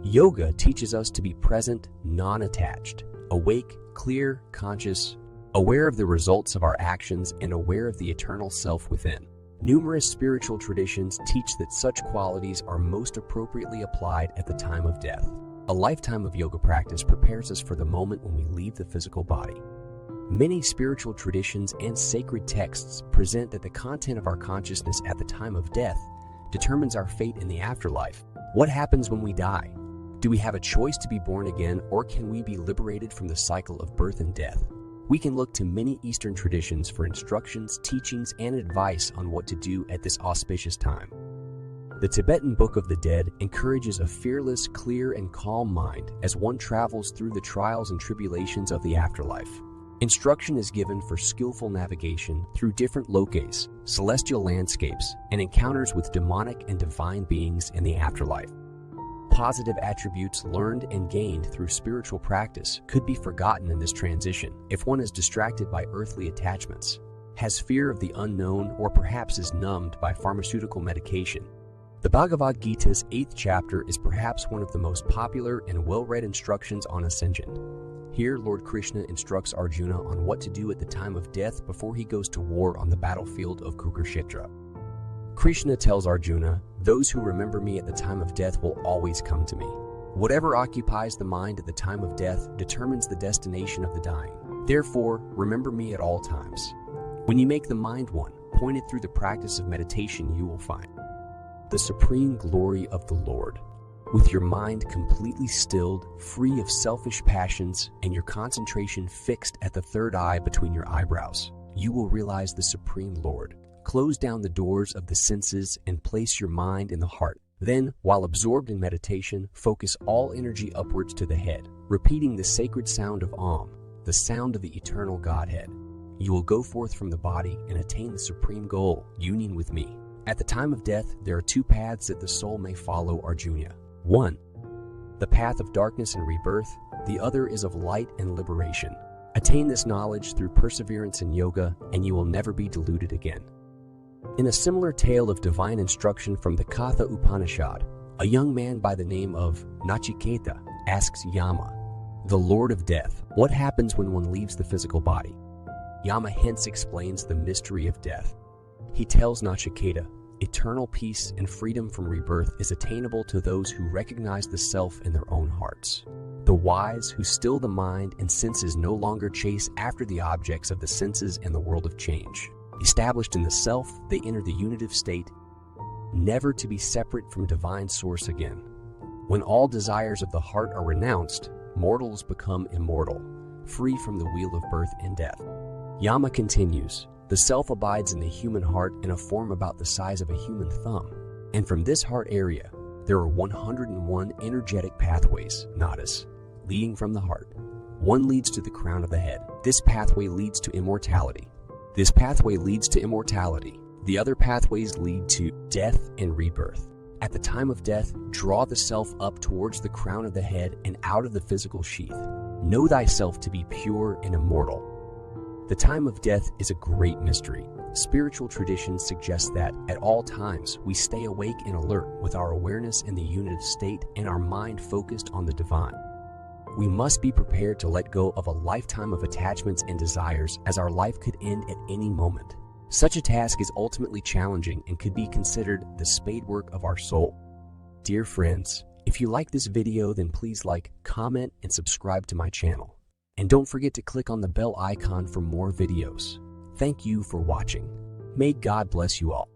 Yoga teaches us to be present, non-attached, awake, clear, conscious, aware of the results of our actions and aware of the eternal self within. Numerous spiritual traditions teach that such qualities are most appropriately applied at the time of death. A lifetime of yoga practice prepares us for the moment when we leave the physical body. Many spiritual traditions and sacred texts present that the content of our consciousness at the time of death determines our fate in the afterlife. What happens when we die? Do we have a choice to be born again, or can we be liberated from the cycle of birth and death? We can look to many Eastern traditions for instructions, teachings, and advice on what to do at this auspicious time. The Tibetan Book of the Dead encourages a fearless, clear, and calm mind as one travels through the trials and tribulations of the afterlife. Instruction is given for skillful navigation through different lokes, celestial landscapes, and encounters with demonic and divine beings in the afterlife. Positive attributes learned and gained through spiritual practice could be forgotten in this transition if one is distracted by earthly attachments, has fear of the unknown, or perhaps is numbed by pharmaceutical medication. The Bhagavad Gita's 8th chapter is perhaps one of the most popular and well-read instructions on ascension. Here, Lord Krishna instructs Arjuna on what to do at the time of death before he goes to war on the battlefield of Kurukshetra. Krishna tells Arjuna, "Those who remember me at the time of death will always come to me." Whatever occupies the mind at the time of death determines the destination of the dying. Therefore, remember me at all times. When you make the mind one, pointed through the practice of meditation, you will find the supreme glory of the Lord. With your mind completely stilled, free of selfish passions, and your concentration fixed at the third eye between your eyebrows, you will realize the Supreme Lord. Close down the doors of the senses and place your mind in the heart. Then, while absorbed in meditation, focus all energy upwards to the head, repeating the sacred sound of Om, the sound of the eternal Godhead. You will go forth from the body and attain the supreme goal, union with me. At the time of death, there are two paths that the soul may follow, Arjuna. One, the path of darkness and rebirth. The other is of light and liberation. Attain this knowledge through perseverance in yoga, and you will never be deluded again. In a similar tale of divine instruction from the Katha Upanishad, a young man by the name of Nachiketa asks Yama, the Lord of Death, what happens when one leaves the physical body. Yama hence explains the mystery of death. He tells Nachiketa, eternal peace and freedom from rebirth is attainable to those who recognize the self in their own hearts. The wise who still the mind and senses no longer chase after the objects of the senses and the world of change. Established in the self, they enter the unitive state, never to be separate from divine source again. When all desires of the heart are renounced, mortals become immortal, free from the wheel of birth and death. Yama continues, the self abides in the human heart in a form about the size of a human thumb, and from this heart area, there are 101 energetic pathways, nadis, leading from the heart. One leads to the crown of the head. This pathway leads to immortality. This pathway leads to immortality. The other pathways lead to death and rebirth. At the time of death, draw the self up towards the crown of the head and out of the physical sheath. Know thyself to be pure and immortal. The time of death is a great mystery. Spiritual traditions suggest that, at all times, we stay awake and alert with our awareness in the unitive state and our mind focused on the divine. We must be prepared to let go of a lifetime of attachments and desires, as our life could end at any moment. Such a task is ultimately challenging and could be considered the spadework of our soul. Dear friends, if you like this video, then please like, comment, and subscribe to my channel. And don't forget to click on the bell icon for more videos. Thank you for watching. May God bless you all.